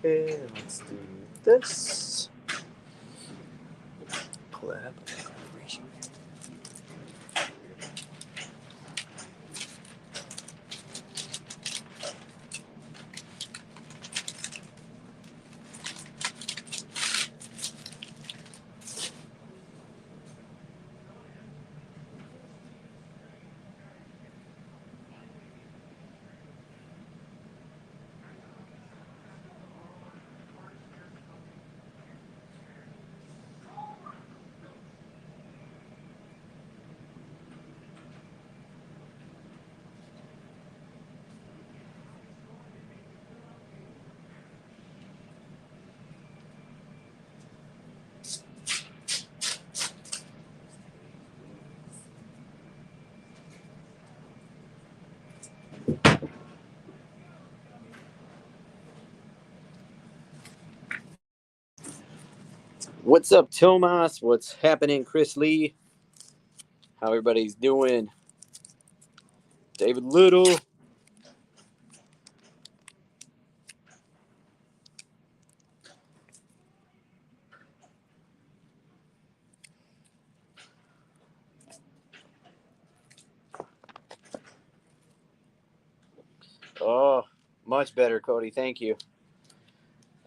Okay, let's do this. Pull that up. What's up, Tomas? What's happening, Chris Lee? How everybody's doing? David Little. Oh, much better, Cody. Thank you.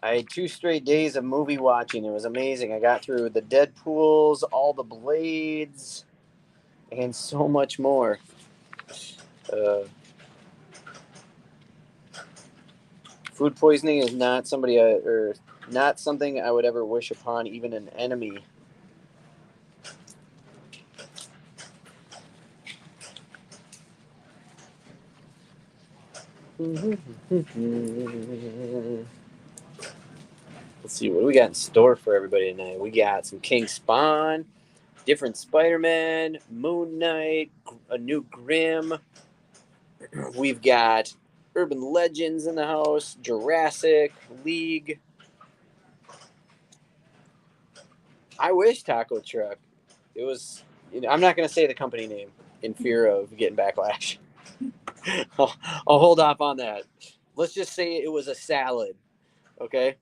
I had 2 straight days of movie watching. It was amazing. I got through the Deadpools, all the Blades, and so much more. Food poisoning is not not something I would ever wish upon even an enemy. Let's see, what do we got in store for everybody tonight? We got some King Spawn, different Spider-Man, Moon Knight, a new Grimm. We've got Urban Legends in the house, Jurassic League. I wish Taco Truck. It was, I'm not going to say the company name in fear of getting backlash. I'll hold off on that. Let's just say it was a salad, okay?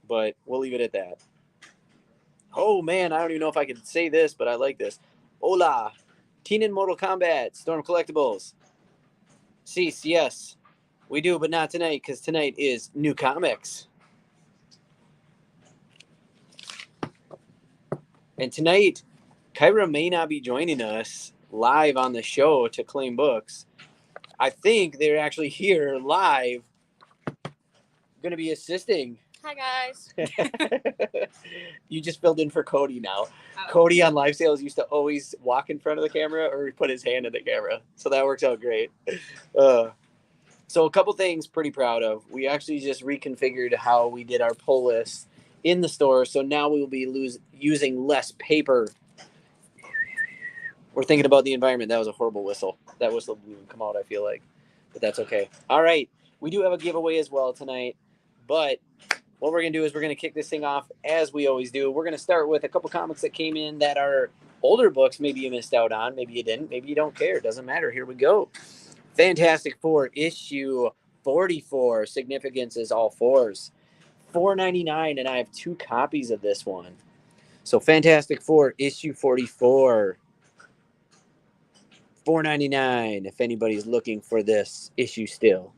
But we'll leave it at that. Oh, man, I don't even know if I can say this, but I like this. Hola, Teen in Mortal Kombat, Storm Collectibles. Cease, yes. We do, but not tonight, because tonight is new comics. And tonight, Kyra may not be joining us live on the show to claim books. I think they're actually here live, going to be assisting. Hi, guys. You just filled in for Cody now. Oh. Cody on live sales used to always walk in front of the camera or put his hand in the camera. So that works out great. So a couple things pretty proud of. We actually just reconfigured how we did our pull list in the store. So now we will be using less paper. We're thinking about the environment. That was a horrible whistle. That whistle didn't even come out, I feel like. But that's okay. All right. We do have a giveaway as well tonight. But what we're going to do is we're going to kick this thing off as we always do. We're going to start with a couple comics that came in that are older books. Maybe you missed out on. Maybe you didn't. Maybe you don't care. It doesn't matter. Here we go. Fantastic Four issue 44. Significance is all fours. $4.99, and I have 2 copies of this one. So Fantastic Four issue 44. $4.99 if anybody's looking for this issue still.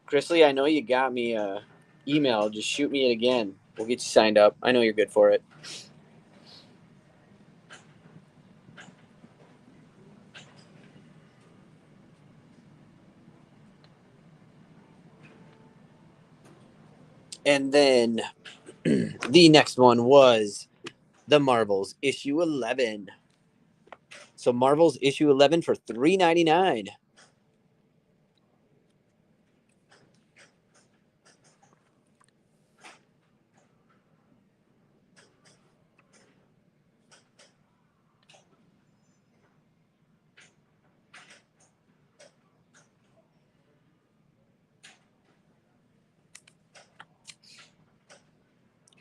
Chrisley, I know you got me email. Just shoot me it again. We'll get you signed up. I know you're good for it. And then the next one was the Marvels issue 11. So Marvels issue 11 for $3.99.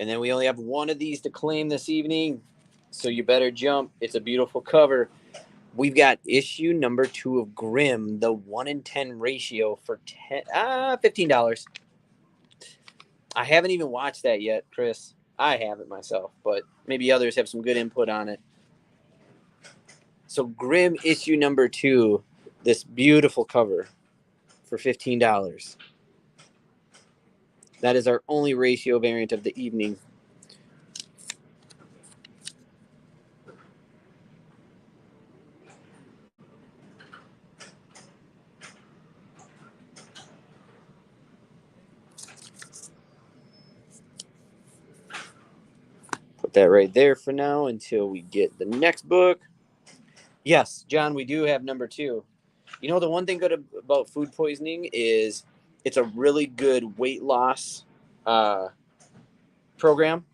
And then we only have one of these to claim this evening, so you better jump. It's a beautiful cover. We've got issue number 2 of Grimm, the 1-in-10 ratio for $15. I haven't even watched that yet, Chris. I haven't myself, but maybe others have some good input on it. So Grimm issue number 2, this beautiful cover for $15. That is our only ratio variant of the evening. Put that right there for now until we get the next book. Yes, John, we do have number 2. You know, the one thing good about food poisoning is it's a really good weight loss program.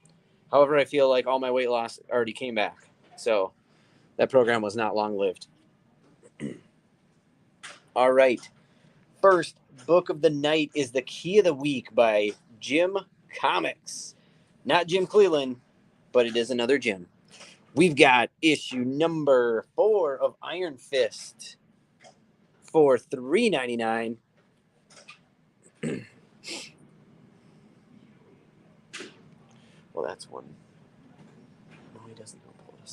However, I feel like all my weight loss already came back. So that program was not long-lived. All right. First book of the night is The Key of the Week by Jim Comics. Not Jim Cleland, but it is another Jim. We've got issue number 4 of Iron Fist for $3.99. Well, that's one. No, he doesn't know Polish.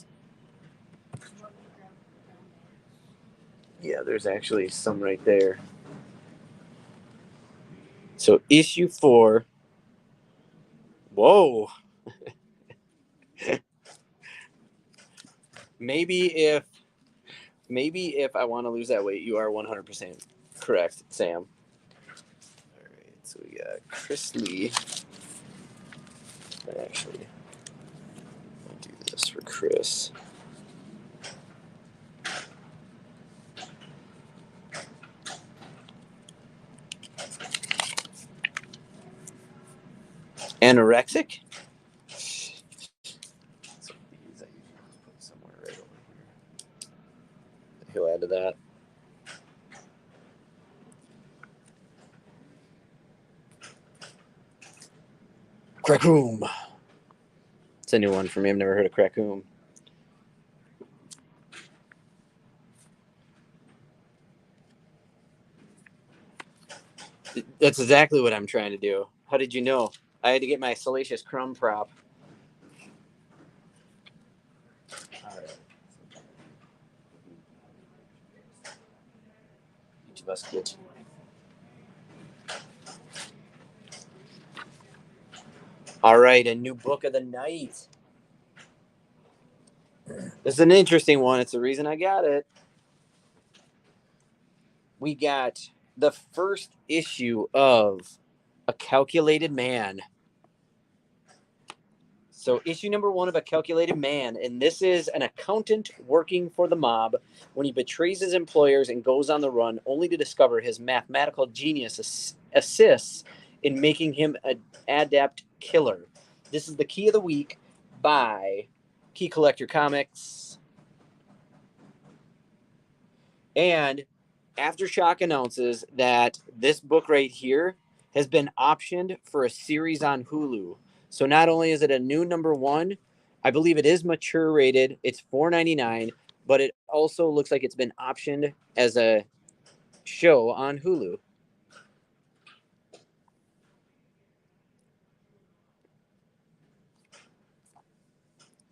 Yeah, there's actually some right there. So issue 4. Whoa. Maybe if I want to lose that weight, you are 100% correct, Sam. All right, so we got Chris Lee. Actually, I'll do this for Chris. Anorexic? So these I usually put somewhere right over here. He'll add to that. Crackoom. It's a new one for me. I've never heard of Crackoom. That's exactly what I'm trying to do. How did you know? I had to get my Salacious Crumb prop. All right. Each of us get. All right, a new book of the night. This is an interesting one. It's the reason I got it. We got the first issue of A Calculated Man. So issue number 1 of A Calculated Man, and this is an accountant working for the mob when he betrays his employers and goes on the run, only to discover his mathematical genius assists in making him an adept killer. This is The Key of the Week by Key Collector Comics. And Aftershock announces that this book right here has been optioned for a series on Hulu. So not only is it a new number 1, I believe it is mature rated. It's $4.99, but it also looks like it's been optioned as a show on Hulu.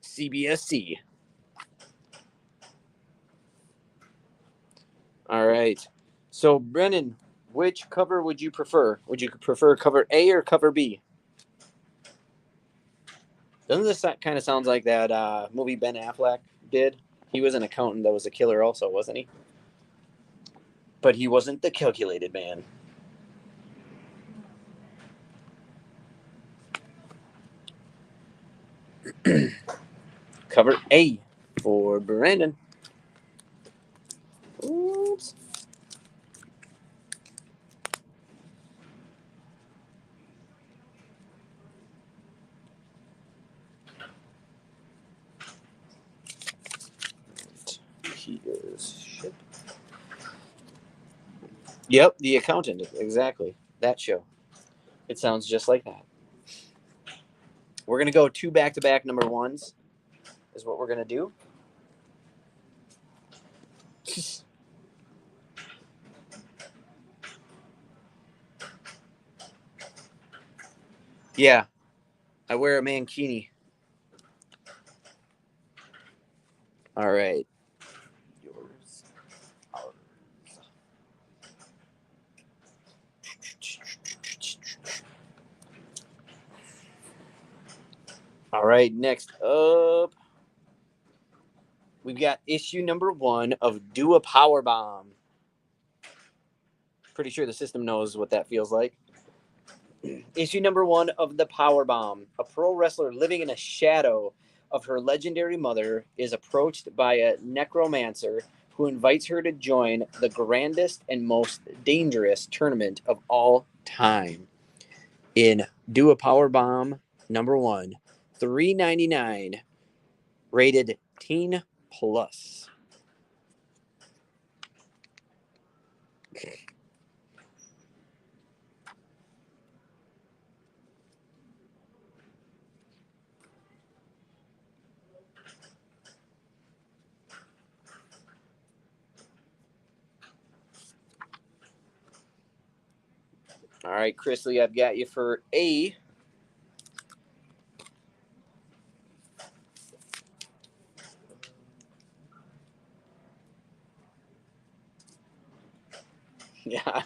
CBSC. All right. So, Brennan, which cover would you prefer? Would you prefer cover A or cover B? Doesn't this kind of sound like that movie Ben Affleck did? He was an accountant that was a killer also, wasn't he? But he wasn't the calculated man. Cover A for Brandon. Oops. He is ship. Yep, the accountant. Exactly. That show. It sounds just like that. We're going to go 2 back-to-back number 1s is what we're going to do. Yeah, I wear a mankini. All right. Yours. Ours. All right, next up, we've got issue number 1 of Do a Power Bomb. Pretty sure the system knows what that feels like. Issue number 1 of the Power Bomb. A pro wrestler living in a shadow of her legendary mother is approached by a necromancer who invites her to join the grandest and most dangerous tournament of all time. In Do a Power Bomb number 1, $3.99, rated teen plus. All right, Chrisley, I've got you for A. Yeah.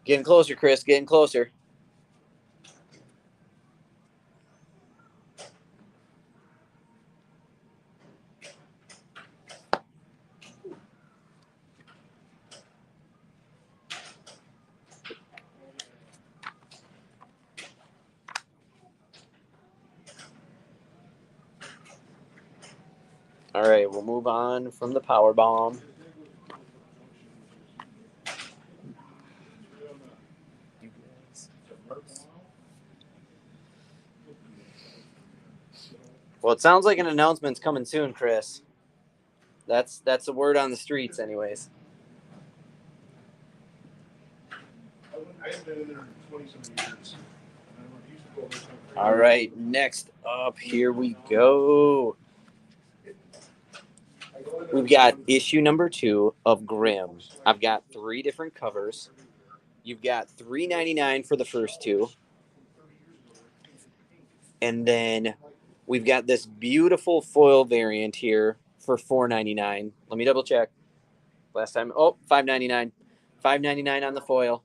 Getting closer, Chris. Getting closer. All right, we'll move on from the Power Bomb. Well, it sounds like an announcement's coming soon, Chris. That's the word on the streets, anyways. All right, next up, here we go. We've got issue number 2 of Grimm. I've got 3 different covers. You've got $3.99 for the first 2. And then we've got this beautiful foil variant here for $4.99. Let me double check. Last time, $5.99. $5.99 on the foil.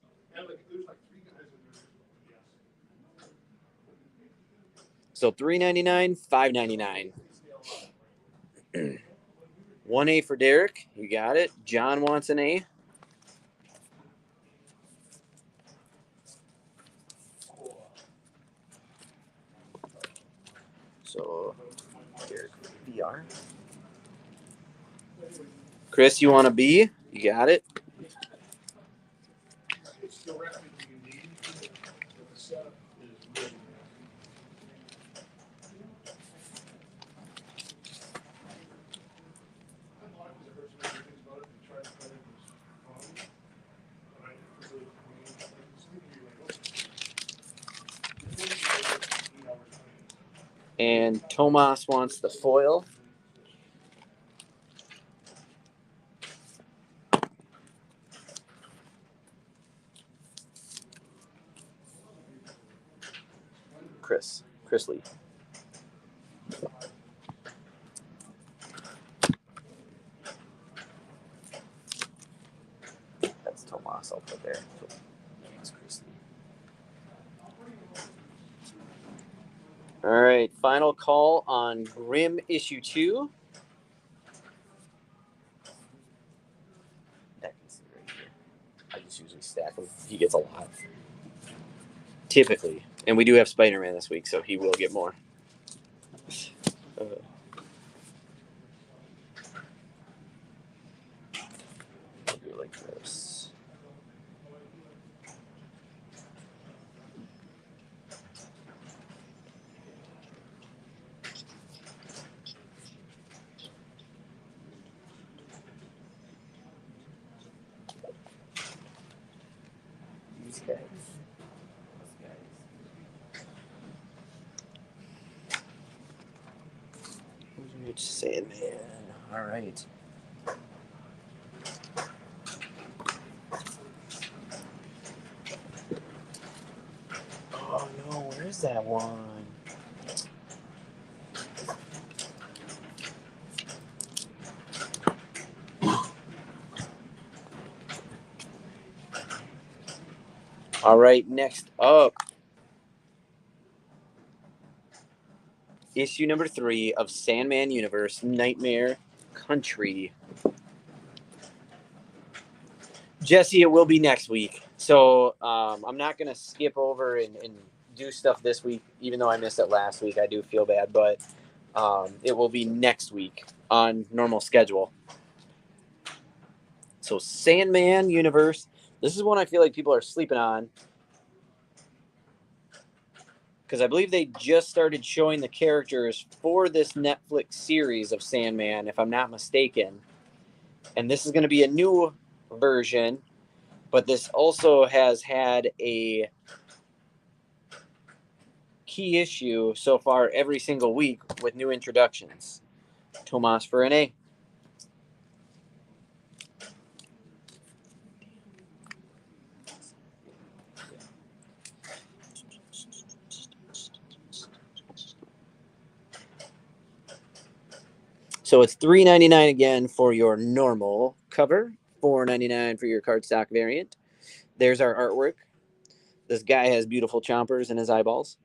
So $3.99, $5.99. 1A for Derek. You got it. John wants an A. So Derek VR. Chris, you want a B? You got it. And Tomas wants the foil. Chris Lee. That's Tomas. I'll put there. That's Chris Lee. All right, final call on Grimm issue 2. I just usually stack him. He gets a lot. Typically. And we do have Spider-Man this week, so he will get more. Do like this. These guys. Sandman. All right. Oh no, where is that one? All right, next up, issue number 3 of Sandman Universe, Nightmare Country. Jesse, it will be next week. So I'm not going to skip over and do stuff this week, even though I missed it last week. I do feel bad, but it will be next week on normal schedule. So Sandman Universe, this is one I feel like people are sleeping on, because I believe they just started showing the characters for this Netflix series of Sandman, if I'm not mistaken. And this is going to be a new version, but this also has had a key issue so far every single week with new introductions. Tomas for an A. So it's $3.99 again for your normal cover, $4.99 for your cardstock variant. There's our artwork. This guy has beautiful chompers in his eyeballs.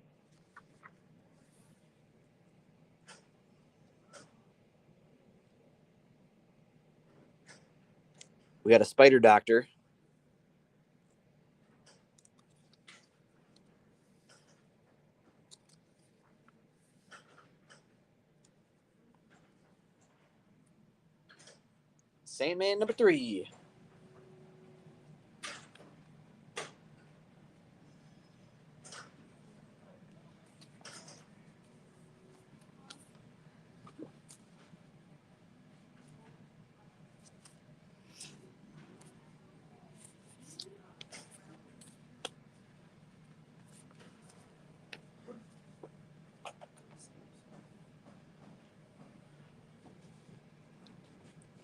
We got a spider doctor. Sandman number 3.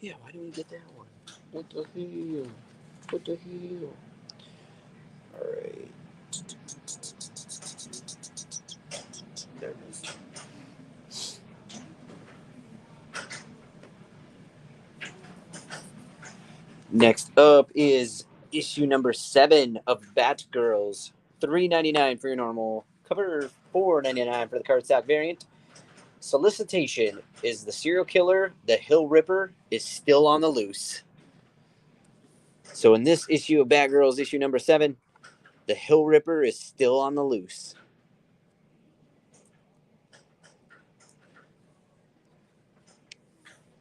Yeah, why didn't we get that one? What the hell? What the hell? All right. There it is. Next up is issue number 7 of Batgirls. $3.99 for your normal cover, $4.99 for the cardstock variant. Solicitation: is the serial killer, the Hill Ripper, is still on the loose. So in this issue of Batgirls, issue number 7, the Hill Ripper is still on the loose.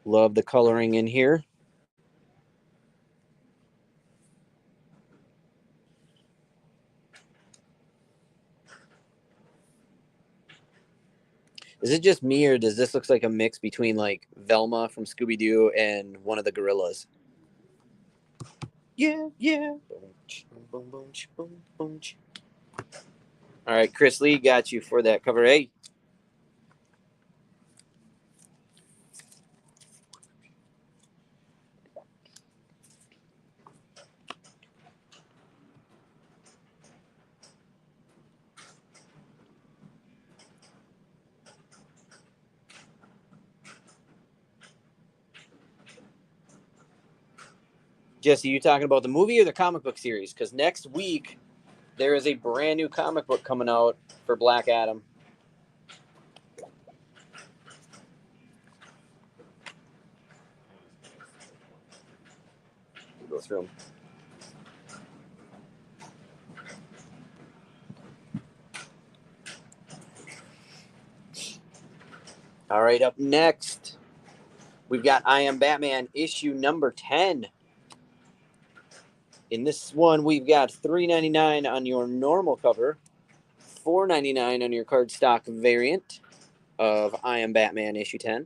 Love the coloring in here. Is it just me, or does this look like a mix between like Velma from Scooby-Doo and one of the gorillas? Yeah, yeah. All right, Chris Lee got you for that cover A. Jesse, you talking about the movie or the comic book series? Because next week there is a brand new comic book coming out for Black Adam. We'll go through them. All right, up next, we've got I Am Batman issue number 10. In this one, we've got $3.99 on your normal cover, $4.99 on your cardstock variant of I Am Batman issue 10.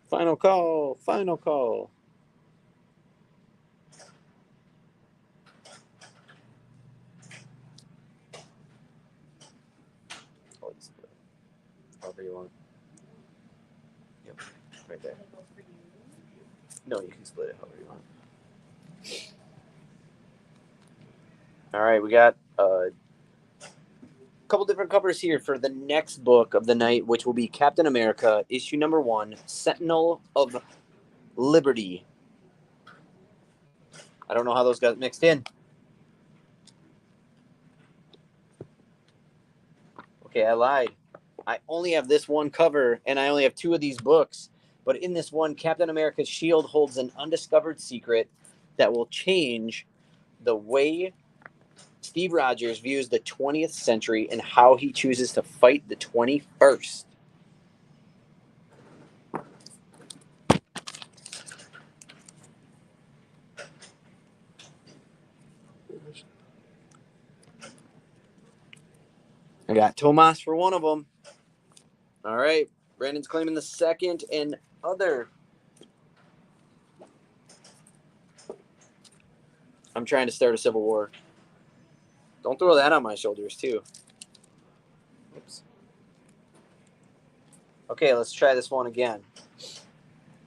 Final call. Final call. However you want. Yep, right there. No, you can split it however you want. All right, we got a couple different covers here for the next book of the night, which will be Captain America, issue number 1, Sentinel of Liberty. I don't know how those got mixed in. Okay, I lied. I only have this one cover, and I only have 2 of these books. But in this one, Captain America's shield holds an undiscovered secret that will change the way Steve Rogers views the 20th century and how he chooses to fight the 21st. I got Tomas for one of them. All right. Brandon's claiming the second and other. I'm trying to start a civil war. Don't throw that on my shoulders, too. Oops. Okay, let's try this one again.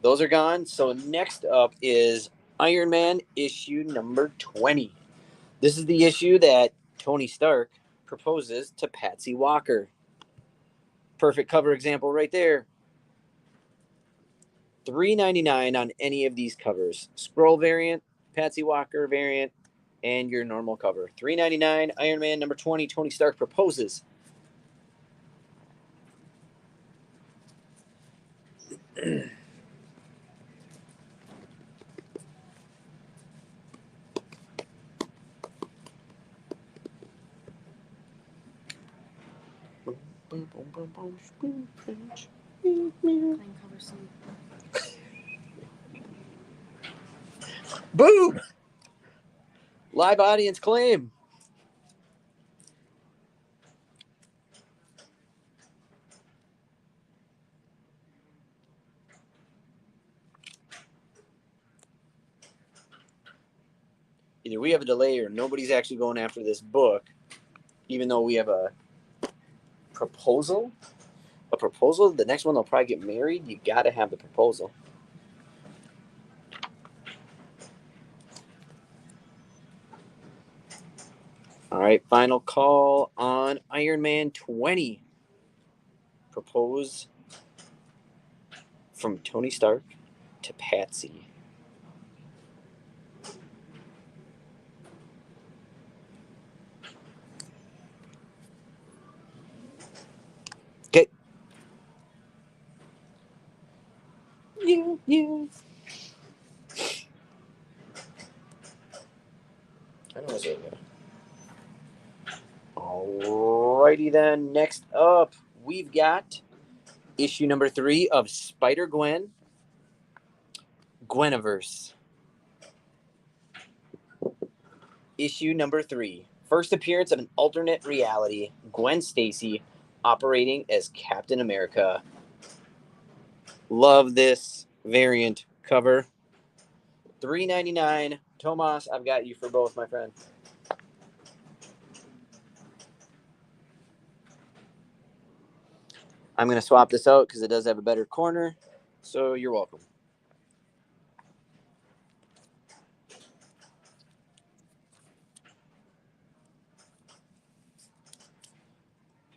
Those are gone. So next up is Iron Man issue number 20. This is the issue that Tony Stark proposes to Patsy Walker. Perfect cover example right there. $3.99 on any of these covers. Scroll variant, Patsy Walker variant, and your normal cover. $3.99, Iron Man number 20, Tony Stark proposes. Boom! Live audience claim. Either we have a delay or nobody's actually going after this book, even though we have a proposal. A proposal? The next one they'll probably get married. You got to have the proposal. All right, final call on Iron Man 20. Propose from Tony Stark to Patsy. Okay. You. I know it's okay. Alrighty then. Next up, we've got issue number 3 of Spider-Gwen, GwenVerse. Issue number 3. First appearance of an alternate reality, Gwen Stacy operating as Captain America. Love this variant cover. $3.99. Tomas, I've got you for both, my friend. I'm going to swap this out because it does have a better corner. So you're welcome.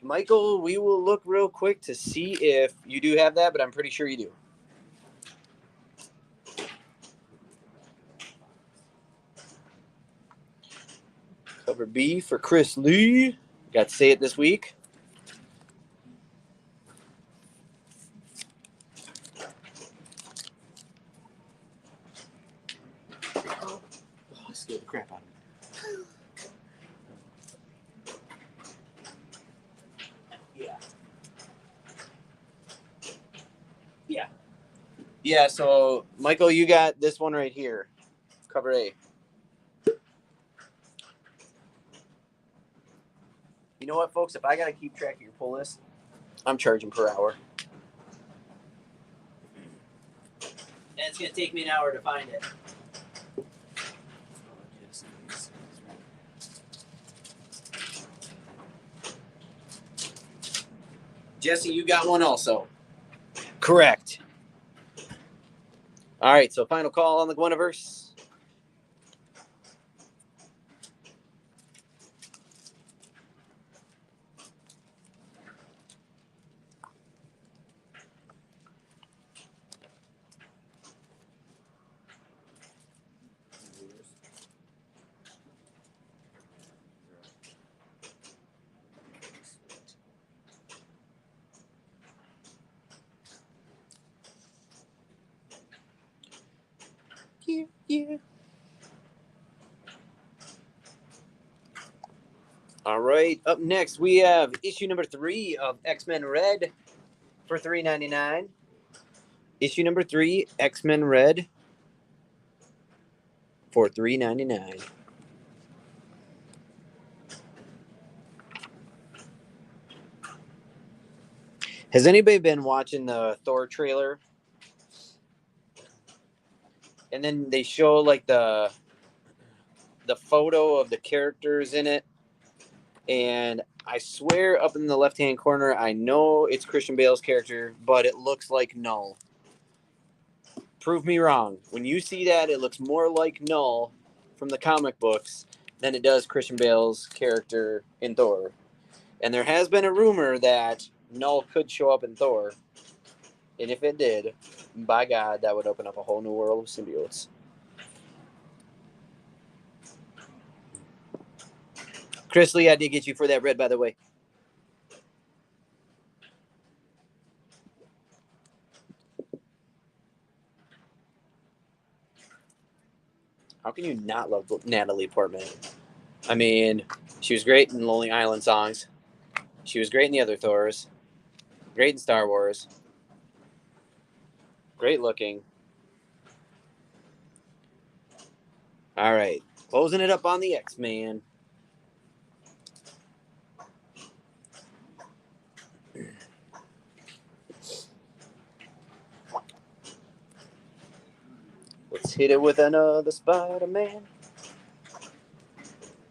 Michael, we will look real quick to see if you do have that, but I'm pretty sure you do. Cover B for Chris Lee. Got to say it this week. Oh, I scared the crap out of me. Yeah, so Michael, you got this one right here. Cover A. You know what, folks? If I got to keep track of your pull list, I'm charging per hour. And it's going to take me an hour to find it. Jesse, you got one also. Correct. All right, so final call on the GwenVerse. Yeah. All right, up next we have issue number 3 of X-Men Red for $3.99. Issue number 3, X-Men Red for $3.99. Has anybody been watching the Thor trailer? And then they show like the photo of the characters in it, and I swear up in the left-hand corner, I know it's Christian Bale's character, but it looks like Null. Prove me wrong. When you see that, it looks more like Null from the comic books than it does Christian Bale's character in Thor. And there has been a rumor that Null could show up in Thor. And if it did, by God, that would open up a whole new world of symbiotes. Chris Lee, I did get you for that red, by the way. How can you not love Natalie Portman? I mean, she was great in Lonely Island songs. She was great in the other Thors. Great in Star Wars. Great looking. All right. Closing it up on the X-Men. Let's hit it with another Spider-Man.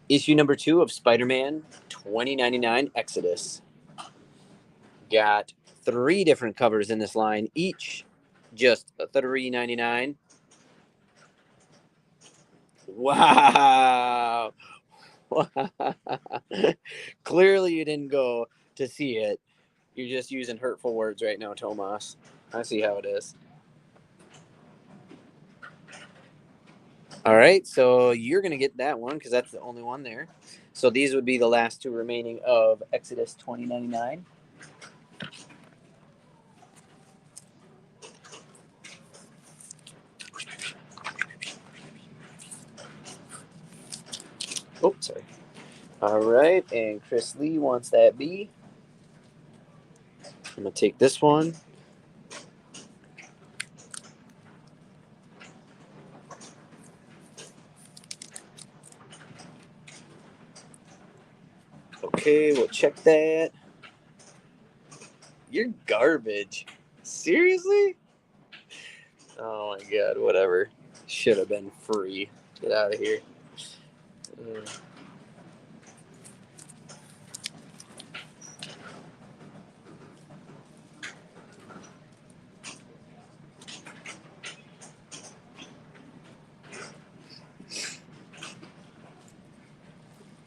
Issue number 2 of Spider-Man 2099 Exodus. Got 3 different covers in this line, each just $3.99. Wow. Clearly you didn't go to see it. You're just using hurtful words right now, Tomas. I see how it is. All right, so you're going to get that one because that's the only one there. So these would be the last 2 remaining of Exodus 2099. Oh, sorry. All right, and Chris Lee wants that B. I'm going to take this one. Okay, we'll check that. You're garbage. Seriously? Oh my God, whatever. Should have been free. Get out of here.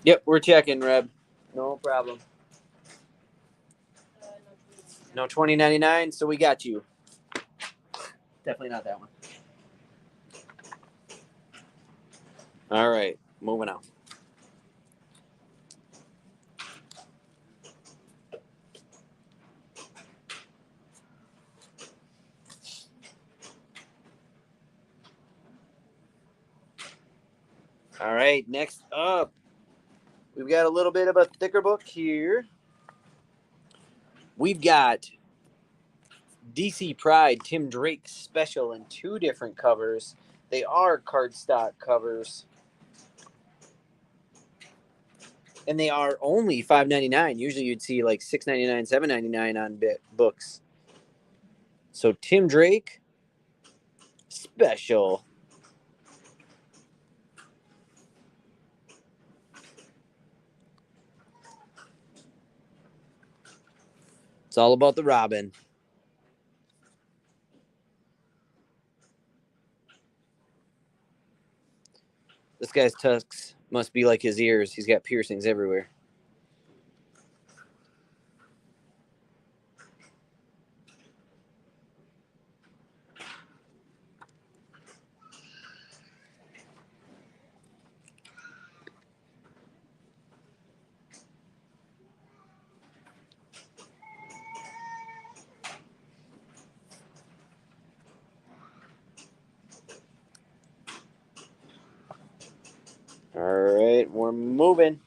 Yep, we're checking, Reb. No problem. No 2099, so we got you. Definitely not that one. All right, moving on. All right, next up, we've got a little bit of a thicker book here. We've got DC Pride Tim Drake special in 2 different covers. They are cardstock covers. And they are only $5.99. Usually you'd see like $6.99, $7.99 on books. So Tim Drake, special. It's all about the Robin. This guy's tusks must be like his ears. He's got piercings everywhere. All right, we're moving.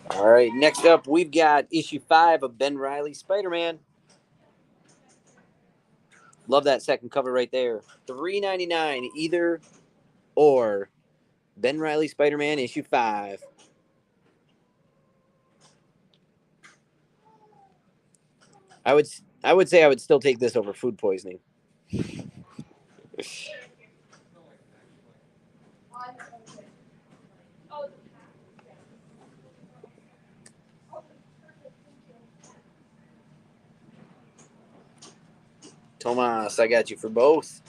All right, next up, we've got issue 5 of Ben Reilly Spider-Man. Love that second cover right there. $3.99 either or. Ben Reilly Spider-Man issue 5. I would say I would still take this over food poisoning. Tomas, I got you for both.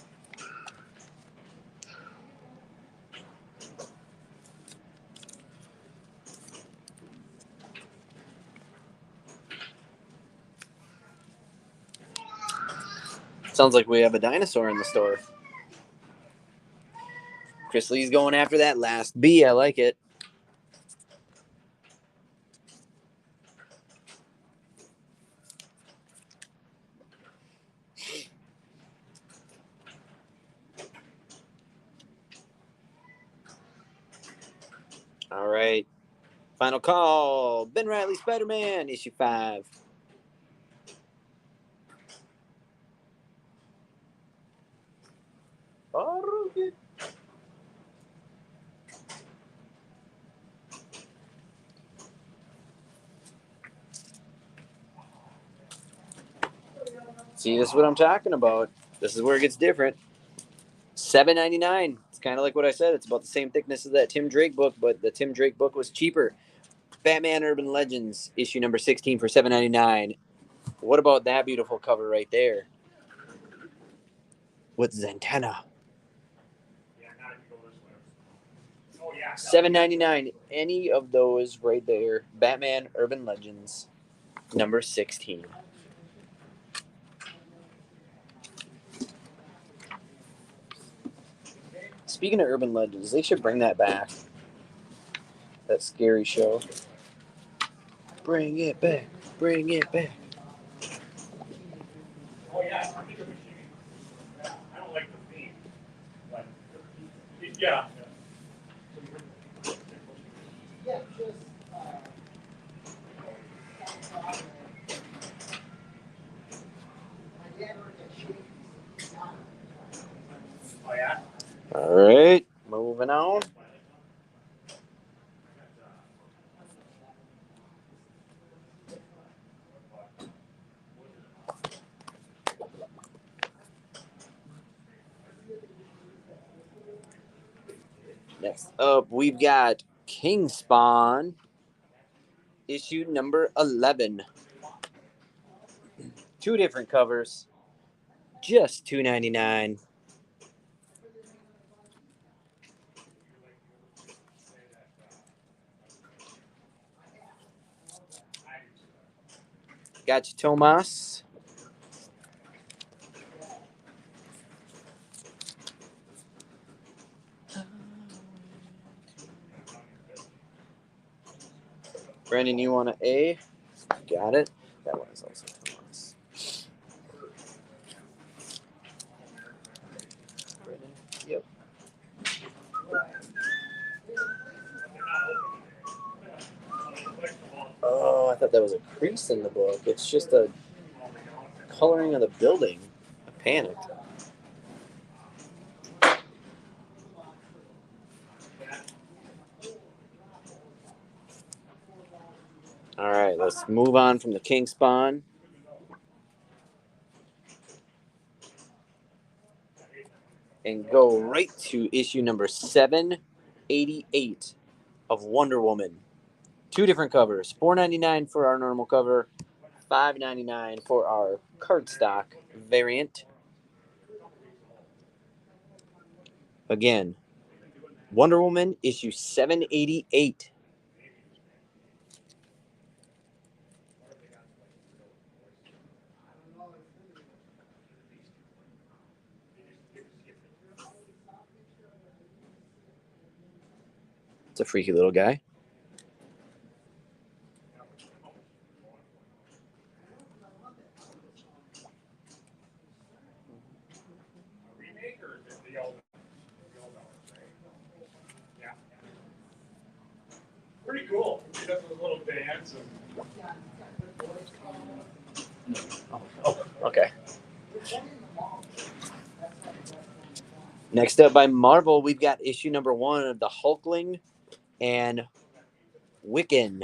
Sounds like we have a dinosaur in the store. Chris Lee's going after that last B. I like it. All right. Final call. Ben Reilly Spider-Man issue 5. See, this is what I'm talking about. This is where it gets different. $7.99. It's kind of like what I said. It's about the same thickness as that Tim Drake book, but the Tim Drake book was cheaper. Batman Urban Legends, issue number 16 for $7.99. What about that beautiful cover right there? With Zatanna. $7.99. Any of those right there. Batman Urban Legends, number 16. Speaking of Urban Legends, they should bring that back. That scary show. Bring it back. Bring it back. Oh, yeah. I don't like the theme. But, yeah. Yeah, just. Oh, yeah? All right. Moving on. Next up, we've got King Spawn, issue number 11. 2 different covers, just $2.99. Got you, Tomas. Brandon, you want an A? Got it. That one is also Tomas. Brandon, yep. Oh, I thought that was a crease in the book. It's just a coloring of the building. I panicked. right, let's move on from the King Spawn. And go right to issue number 788 of Wonder Woman. 2 different covers, $4.99 for our normal cover, $5.99 for our cardstock variant. Again, Wonder Woman issue 788. It's a freaky little guy. Pretty cool. He does those little bands and Oh, okay. Next up by Marvel, we've got issue number 1 of the Hulkling and Wiccan.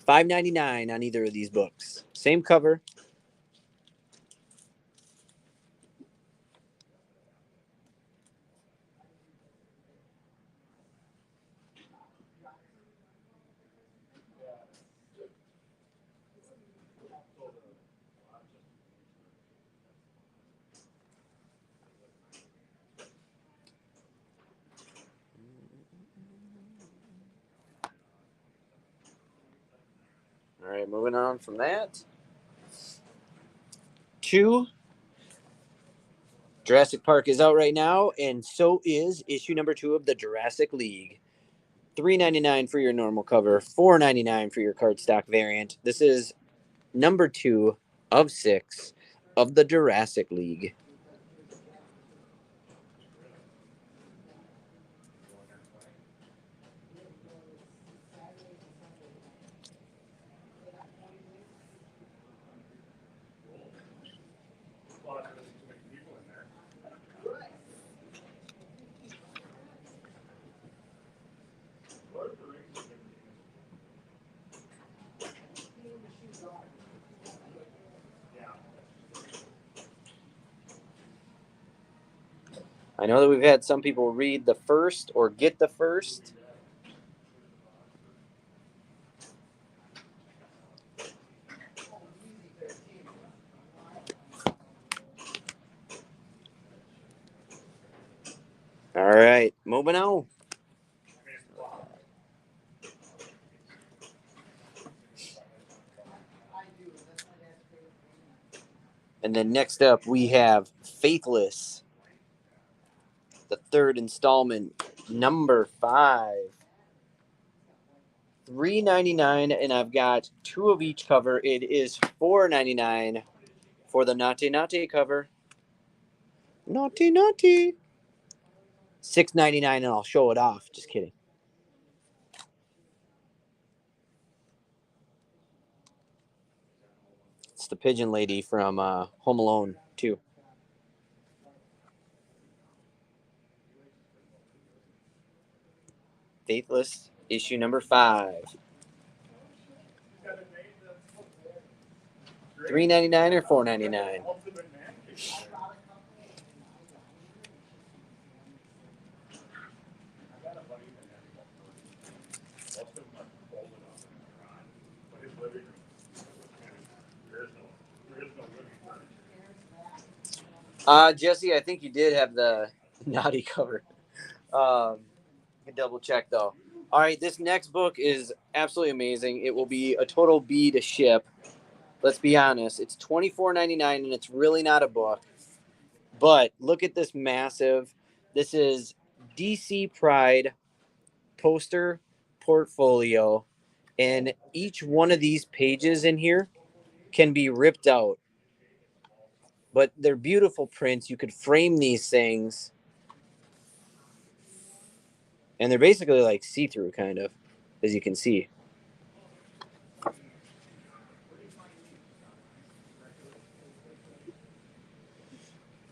$5.99 on either of these books. Same cover. All right, moving on from that to Jurassic Park is out right now, and so is issue number 2 of the Jurassic League. $3.99 for your normal cover, $4.99 for your cardstock variant. This is number 2 of 6 of the Jurassic League. I know that we've had some people read the first or get the first. All right, moving on. And then next up, we have Faithless, the 3rd installment, number 5. $3.99, and I've got 2 of each cover. It is $4.99 for the Naughty Naughty cover. Naughty Naughty. $6.99, and I'll show it off. Just kidding. It's the pigeon lady from Home Alone 2. Faithless, issue number 5. $3.99 or $4.99? Jesse, I think you did have the naughty cover. You can double check though. All right, this next book is absolutely amazing. It will be a total B to ship. Let's be honest. It's $24.99, and it's really not a book. But look at this massive. This is DC Pride poster portfolio, and each one of these pages in here can be ripped out. But they're beautiful prints. You could frame these things, and they're basically like see-through, kind of, as you can see.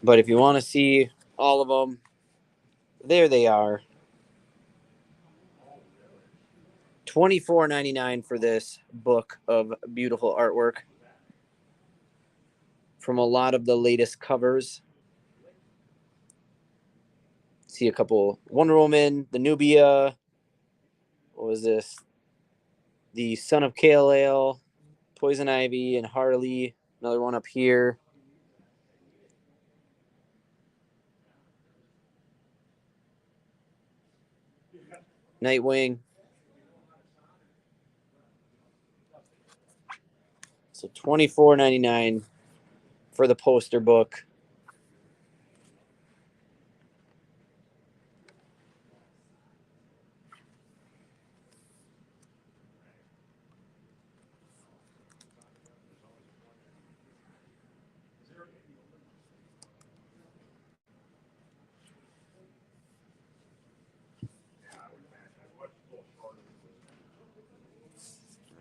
But if you want to see all of them, there they are. $24.99 for this book of beautiful artwork from a lot of the latest covers. See a couple Wonder Woman, the Nubia. What was this? The Son of Kal-El, Poison Ivy, and Harley. Another one up here. Nightwing. So $24.99 for the poster book.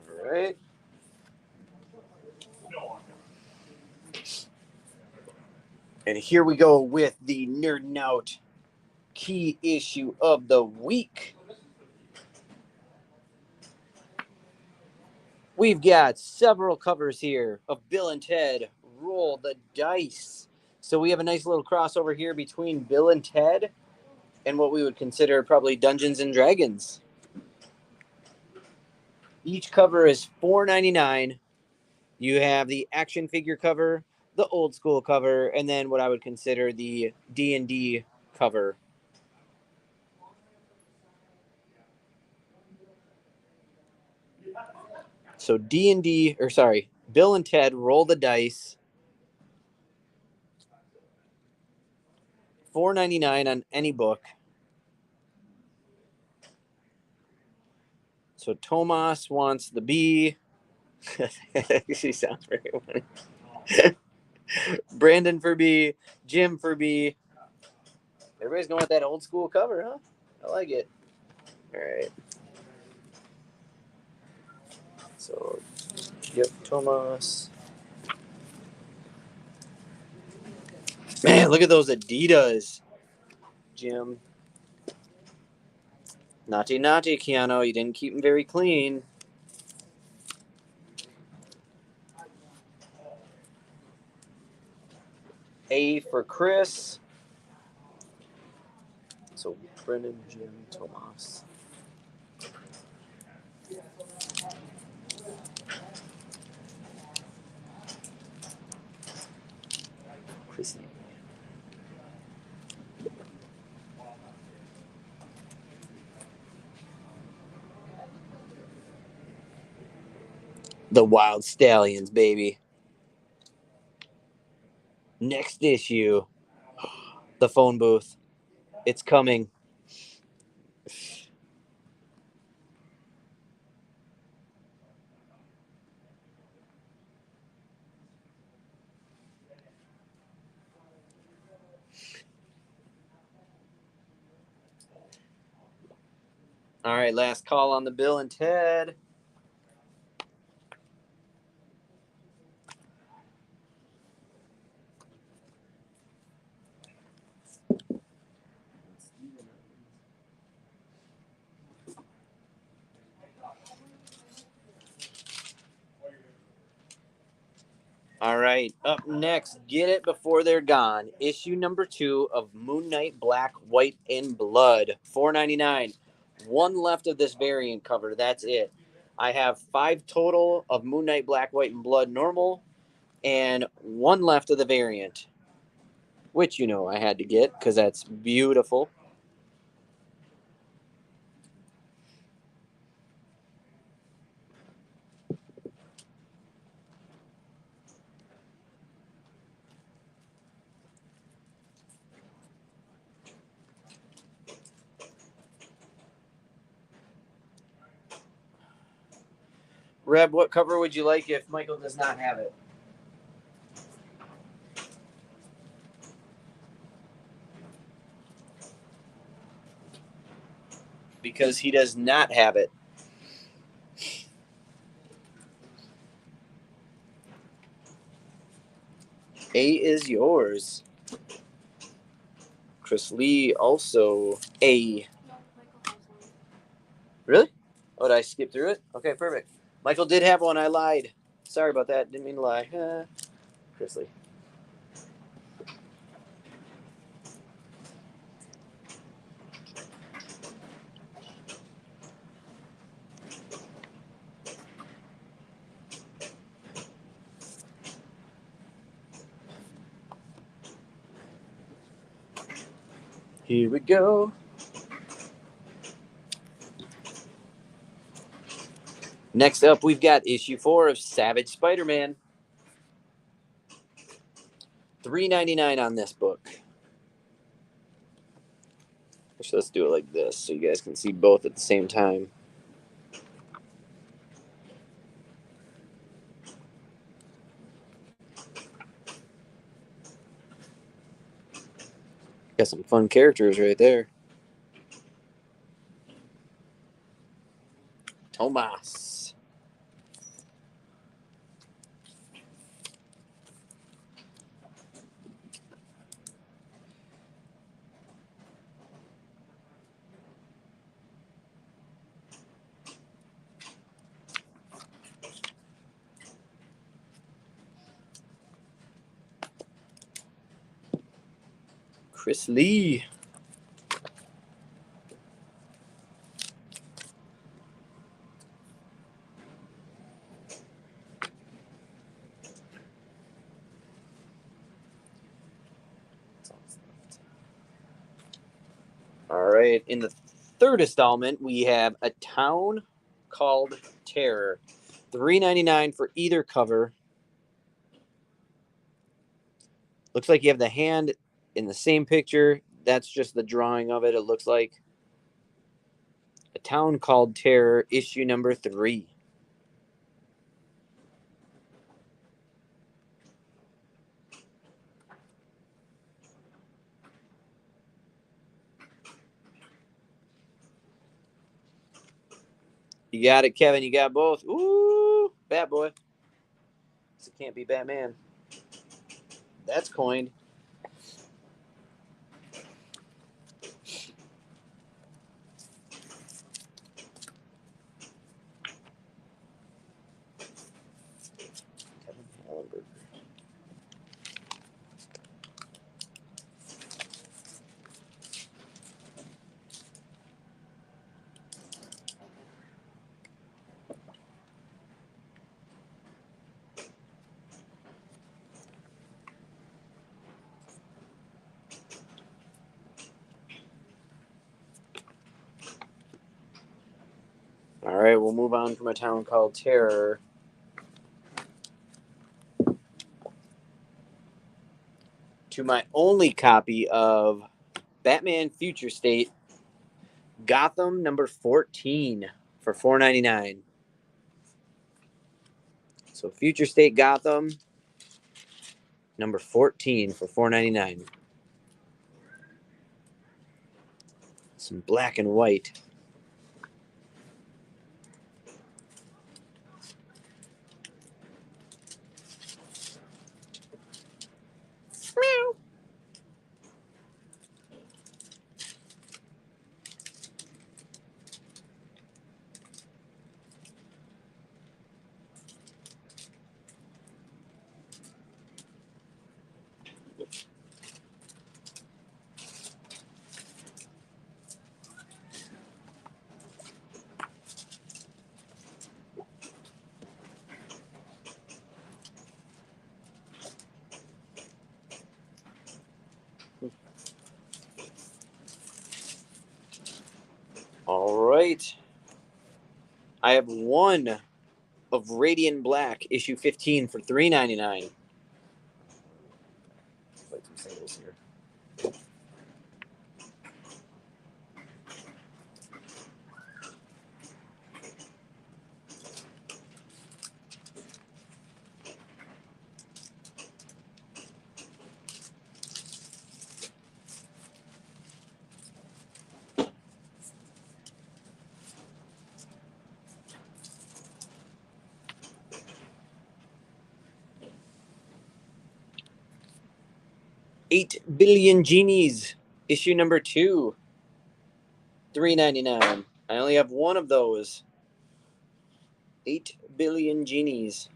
All right. And here we go with the Nerdin' Out key issue of the week. We've got several covers here of Bill and Ted Roll the Dice. So we have a nice little crossover here between Bill and Ted and what we would consider probably Dungeons and Dragons. Each cover is $4.99. You have the action figure cover, the old school cover, and then what I would consider the D&D cover. So Bill and Ted Roll the Dice. $4.99 on any book. So Tomas wants the B. She sounds very funny. Brandon for B. Jim for B. Everybody's going with that old school cover, huh? I like it. All right. So, yep, Tomas. Man, look at those Adidas, Jim. Naughty, Keanu. You didn't keep them very clean. A for Chris. So, Brendan, Jim, Tomas. Chrissy. The Wild Stallions, baby. Next issue. The phone booth. It's coming. All right, last call on the Bill and Ted. All right, up next, Get It Before They're Gone. Issue number 2 of Moon Knight Black, White, and Blood. $4.99. One left of this variant cover. That's it. I have 5 total of Moon Knight Black, White, and Blood normal, and 1 left of the variant, which I had to get because that's beautiful. Reb, what cover would you like if Michael does not have it? Because he does not have it. A is yours. Chris Lee also A. Really? Oh, did I skip through it? Okay, perfect. Michael did have one. I lied. Sorry about that. Didn't mean to lie. Chris Lee. Here we go. Next up, we've got issue 4 of Savage Spider-Man. $3.99 on this book. Actually, let's do it like this so you guys can see both at the same time. Got some fun characters right there. Tomas. Chris Lee. All right, in the third installment, we have A Town Called Terror. $3.99 for either cover. Looks like you have the hand in the same picture. That's just the drawing of it, it looks like. A Town Called Terror, issue number 3. You got it, Kevin. You got both. Ooh, bad boy. This can't be Batman. That's coined. Kevin Hallenberg. All right, we'll move on from A Town Called Terror to my only copy of Batman Future State, Gotham number 14 for $4.99. So Future State Gotham number 14 for $4.99. Some black and white. Meow. All right. I have one of Radiant Black, issue 15 for $3.99. Like some singles here. Eight Billion Genies, issue number 2, $3.99. I only have one of those. 8 billion genies.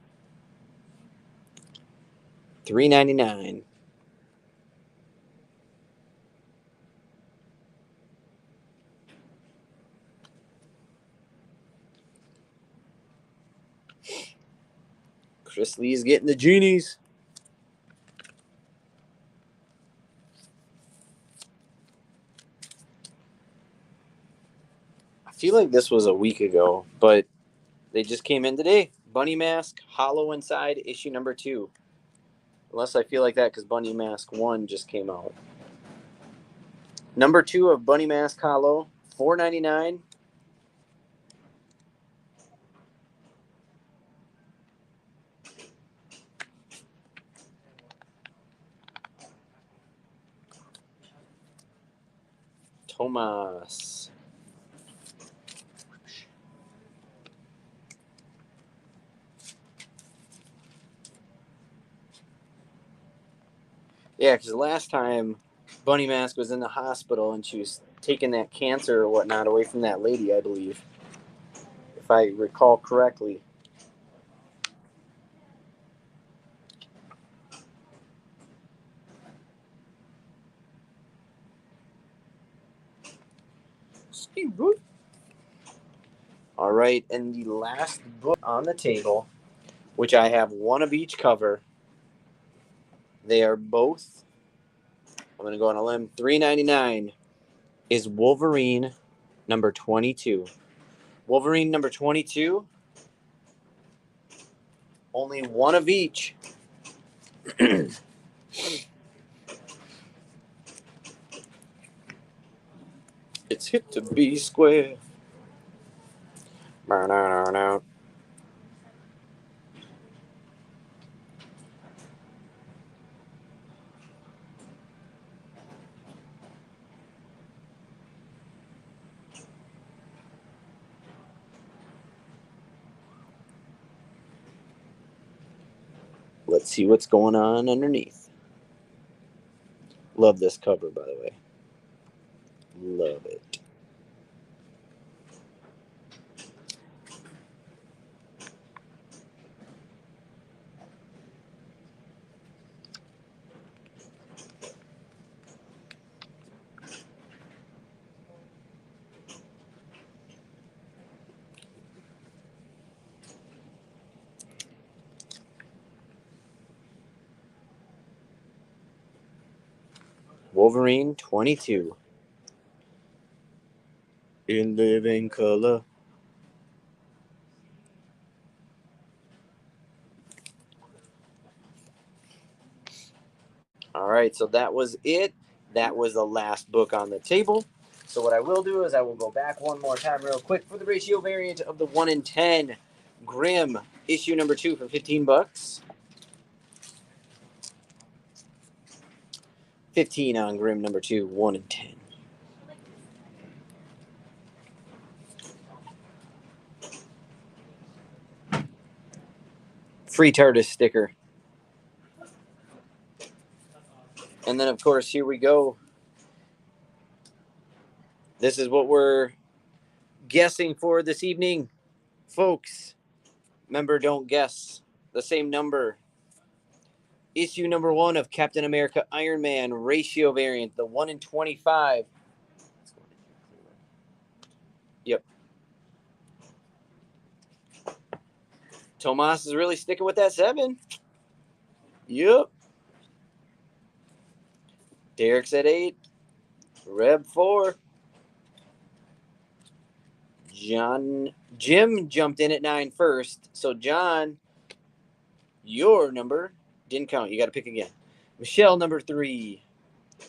$3.99. Chris Lee's getting the genies. I feel like this was a week ago, but they just came in today. Bunny Mask, Hollow Inside, issue number 2. Unless I feel like that because Bunny Mask 1 just came out. Number 2 of Bunny Mask Hollow, $4.99. Tomas. Yeah, because last time Bunny Mask was in the hospital and she was taking that cancer or whatnot away from that lady, I believe. If I recall correctly. All right, and the last book on the table, which I have one of each cover. They are both, I'm going to go on a limb, $3.99 is Wolverine number 22. Wolverine number 22, only one of each. It's hit to B square. Let's see what's going on underneath. Love this cover, by the way. Love it. Wolverine 22. In living color. All right, so that was it. That was the last book on the table. So what I will do is I will go back one more time real quick for the ratio variant of the 1 in 10 Grimm issue number 2 for $15. 15 on Grimm number 2, 1 in 10. Free TARDIS sticker. And then, of course, here we go. This is what we're guessing for this evening. Folks, remember, don't guess the same number. Issue number 1 of Captain America Iron Man ratio variant, the 1 in 25. Yep. Tomas is really sticking with that 7. Yep. Derek's at 8. Reb 4. Jim jumped in at 9 first. So, John, your number didn't count. You got to pick again. Michelle, number 3.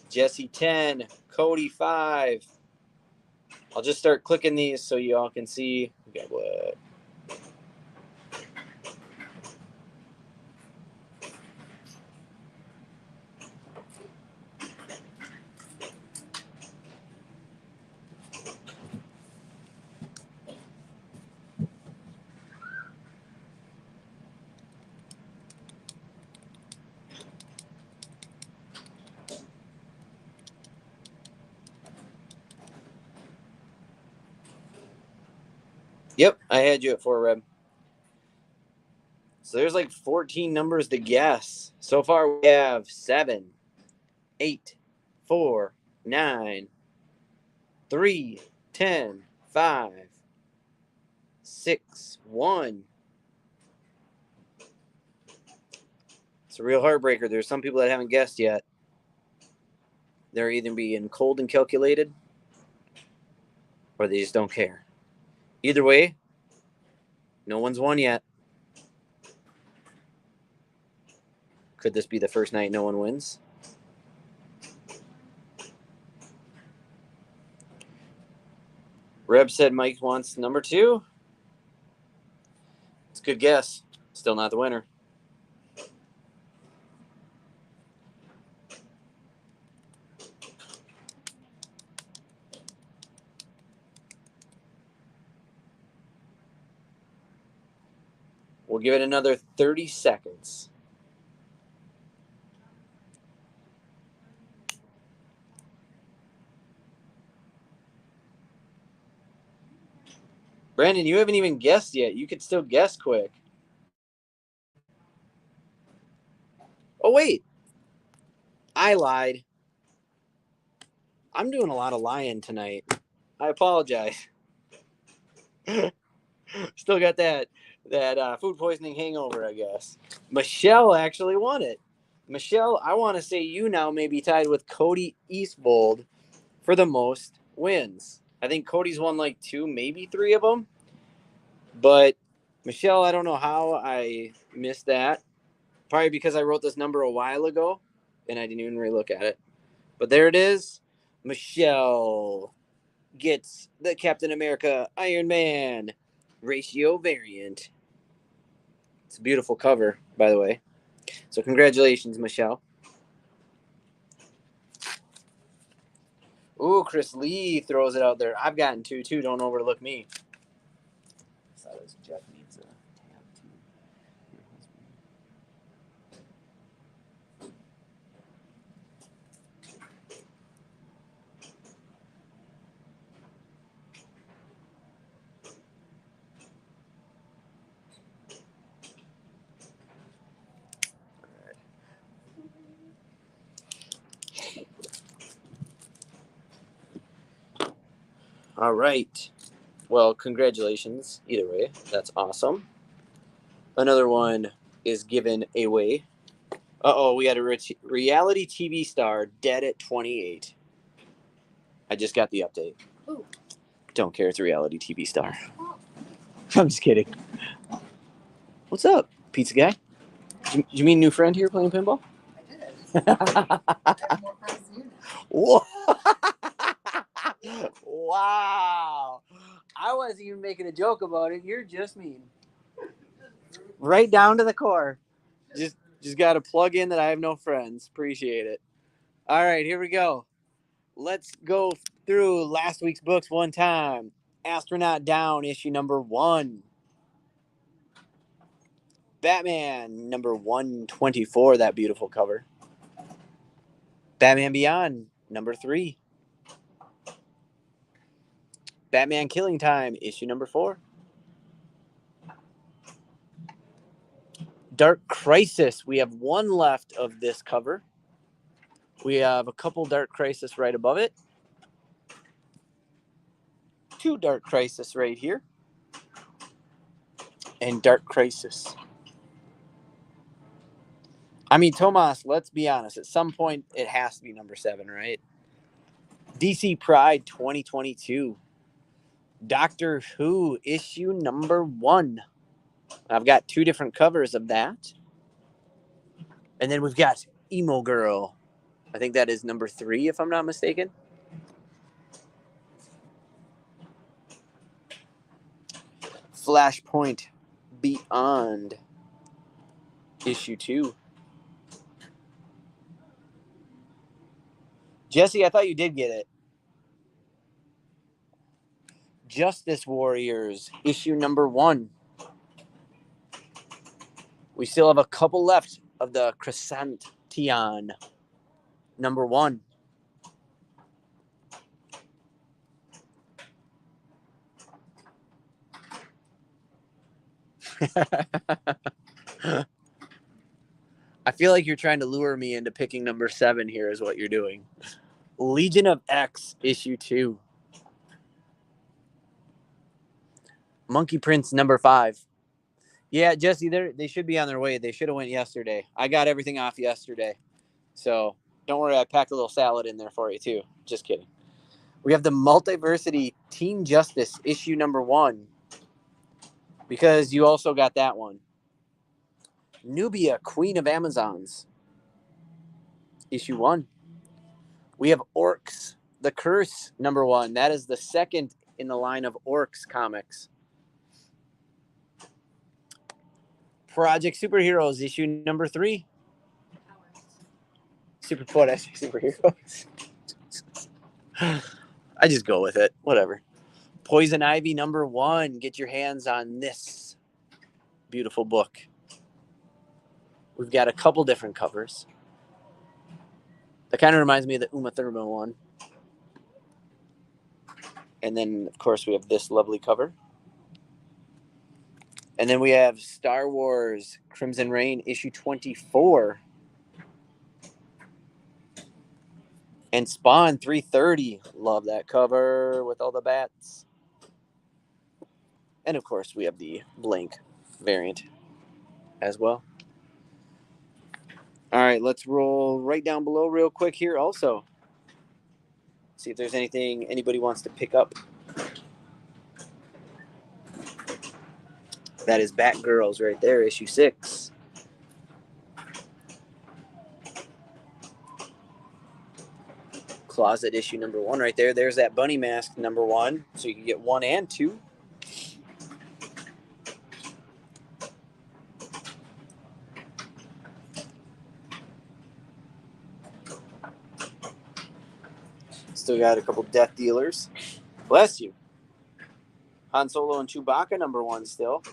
Jesse, 10. Cody, 5. I'll just start clicking these so you all can see. We got what? Yep, I had you at 4, Reb. So there's like 14 numbers to guess. So far we have 7, 8, 4, 9, 3, 10, 5, 6, 1. It's a real heartbreaker. There's some people that haven't guessed yet. They're either being cold and calculated, or they just don't care. Either way, no one's won yet. Could this be the first night no one wins? Reb said Mike wants number 2. It's a good guess. Still not the winner. We'll give it another 30 seconds. Brandon, you haven't even guessed yet. You could still guess quick. Oh, wait. I lied. I'm doing a lot of lying tonight. I apologize. Still got that food poisoning hangover, I guess. Michelle actually won it. Michelle, I want to say you now may be tied with Cody Eastbold for the most wins. I think Cody's won like 2, maybe 3 of them. But Michelle, I don't know how I missed that. Probably because I wrote this number a while ago and I didn't even really look at it. But there it is. Michelle gets the Captain America Iron Man ratio variant. It's a beautiful cover, by the way. So congratulations, Michelle. Ooh, Chris Lee throws it out there. I've gotten 2 too. Don't overlook me. Jeff needs a tab too. All right. Well, congratulations. Either way, that's awesome. Another one is given away. Uh-oh, we had a reality TV star dead at 28. I just got the update. Ooh. Don't care, it's a reality TV star. I'm just kidding. What's up, pizza guy? Did you meet a new friend here playing pinball? I did. More friends than you. Wow. I wasn't even making a joke about it. You're just mean. Right down to the core. Just got to plug in that I have no friends. Appreciate it. All right, here we go. Let's go through last week's books one time. Astronaut Down, issue number 1. Batman, number 124, that beautiful cover. Batman Beyond, number 3. Batman Killing Time, issue number 4. Dark Crisis, we have 1 left of this cover. We have a couple Dark Crisis right above it. 2 Dark Crisis right here. And Dark Crisis. I mean, Tomas, let's be honest. At some point, it has to be number 7, right? DC Pride 2022. Doctor Who, issue number 1. I've got 2 different covers of that. And then we've got Emo Girl. I think that is number 3, if I'm not mistaken. Flashpoint Beyond, issue 2. Jesse, I thought you did get it. Justice Warriors, issue number 1. We still have a couple left of the Chrysantion, number 1. feel like you're trying to lure me into picking number 7 here is what you're doing. Legion of X, issue 2. Monkey Prince number 5. Yeah, Jesse, they should be on their way. They should have went yesterday. I got everything off yesterday. So don't worry, I packed a little salad in there for you too. Just kidding. We have the Multiversity Teen Justice issue number 1. Because you also got that one. Nubia, Queen of Amazons. Issue 1. We have Orcs, The Curse, number 1. That is the second in the line of Orcs comics. Project Superheroes, issue number 3. What I say, superheroes? I just go with it. Whatever. Poison Ivy, number 1. Get your hands on this beautiful book. We've got a couple different covers. That kind of reminds me of the Uma Thurman one. And then, of course, we have this lovely cover. And then we have Star Wars Crimson Reign, issue 24. And Spawn 330. Love that cover with all the bats. And, of course, we have the blank variant as well. All right, let's roll right down below real quick here also. See if there's anything anybody wants to pick up. That is Batgirls right there, issue 6. Closet issue number 1 right there. There's that bunny mask number 1. So you can get 1 and 2. Still got a couple Death Dealers. Bless you. Han Solo and Chewbacca number 1 still.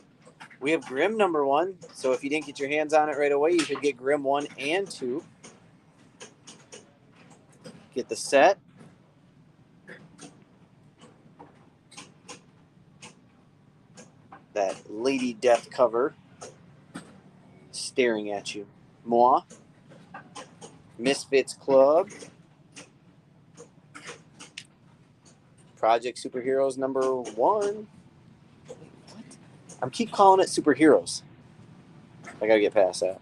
We have Grimm number 1. So if you didn't get your hands on it right away, you could get Grimm 1 and 2. Get the set. That Lady Death cover staring at you. Moi. Misfits Club. Project Superheroes number 1. What? I keep calling it Superheroes. I gotta get past that.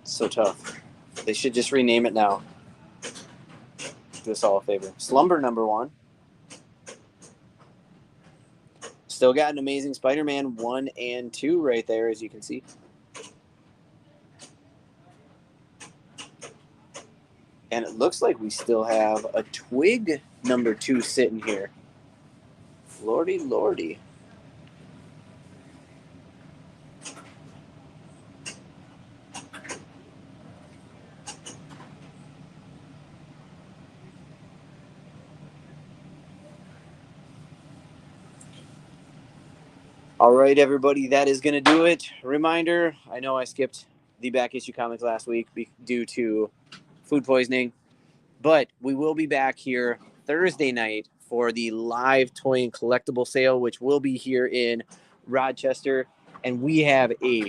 It's so tough. They should just rename it now. Do us all a favor. Slumber number 1. Still got an Amazing Spider-Man 1 and 2 right there, as you can see. And it looks like we still have a Twig number 2 sitting here. Lordy, lordy. All right, everybody, that is going to do it. Reminder, I know I skipped the back issue comics last week due to food poisoning, but we will be back here Thursday night for the live toy and collectible sale, which will be here in Rochester. And we have a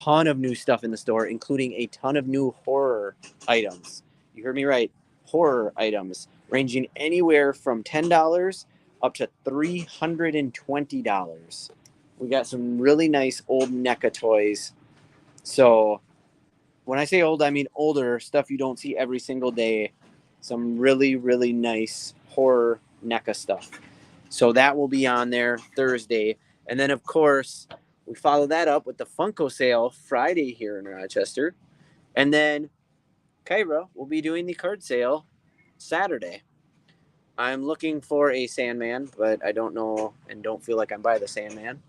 ton of new stuff in the store, including a ton of new horror items. You heard me right. Horror items ranging anywhere from $10 up to $320. We got some really nice old NECA toys. So when I say old, I mean older stuff you don't see every single day. Some really, really nice horror NECA stuff. So that will be on there Thursday. And then, of course, we follow that up with the Funko sale Friday here in Rochester. And then Kyra will be doing the card sale Saturday. I'm looking for a Sandman, but I don't know and don't feel like I'm by the Sandman.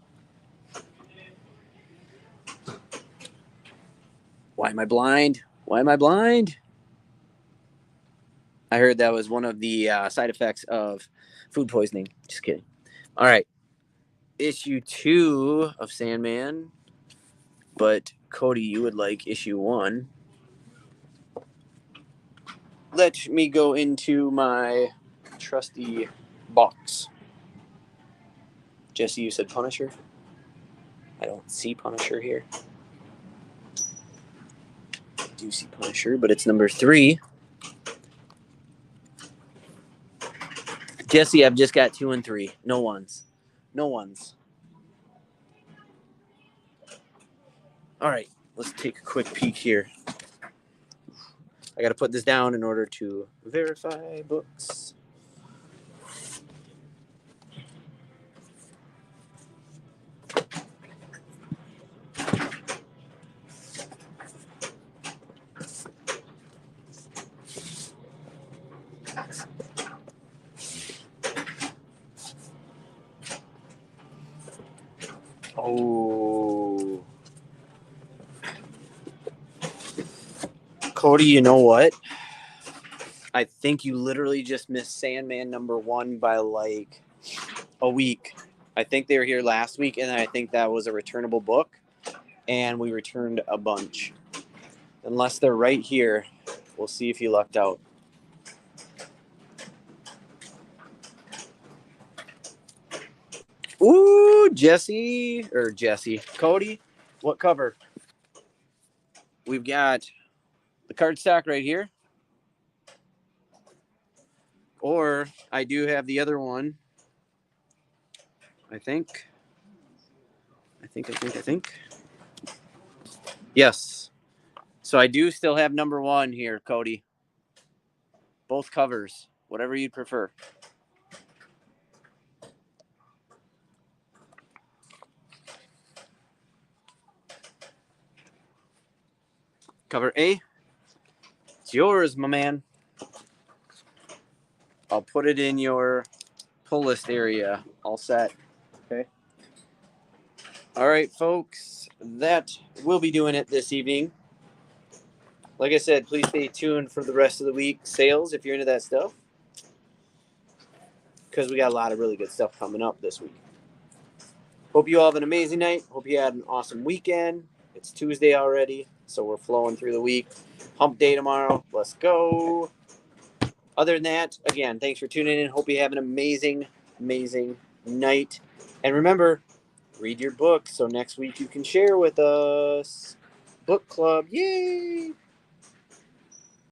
Why am I blind? Why am I blind? I heard that was one of the side effects of food poisoning. Just kidding. All right. Issue 2 of Sandman. But, Cody, you would like issue 1. Let me go into my trusty box. Jesse, you said Punisher? I don't see Punisher here. do see Punisher, but it's number 3. Jesse, I've just got 2 and 3. No ones. No ones. All right, let's take a quick peek here. I got to put this down in order to verify books. Oh. Cody, you know what? I think you literally just missed Sandman number 1 by like a week. I think they were here last week, and I think that was a returnable book, and we returned a bunch. Unless they're right here, we'll see if you lucked out. Ooh, Jesse. Cody, what cover? We've got the cardstock right here. Or I do have the other one. I think. Yes. So I do still have number 1 here, Cody. Both covers, whatever you'd prefer. Cover A. It's yours, my man. I'll put it in your pull list area. All set. Okay. All right, folks. That will be doing it this evening. Like I said, please stay tuned for the rest of the week sales if you're into that stuff, because we got a lot of really good stuff coming up this week. Hope you all have an amazing night. Hope you had an awesome weekend. It's Tuesday already, so we're flowing through the week. Hump day tomorrow. Let's go. Other than that, again, thanks for tuning in. Hope you have an amazing, amazing night. And remember, read your book so next week you can share with us. Book club. Yay!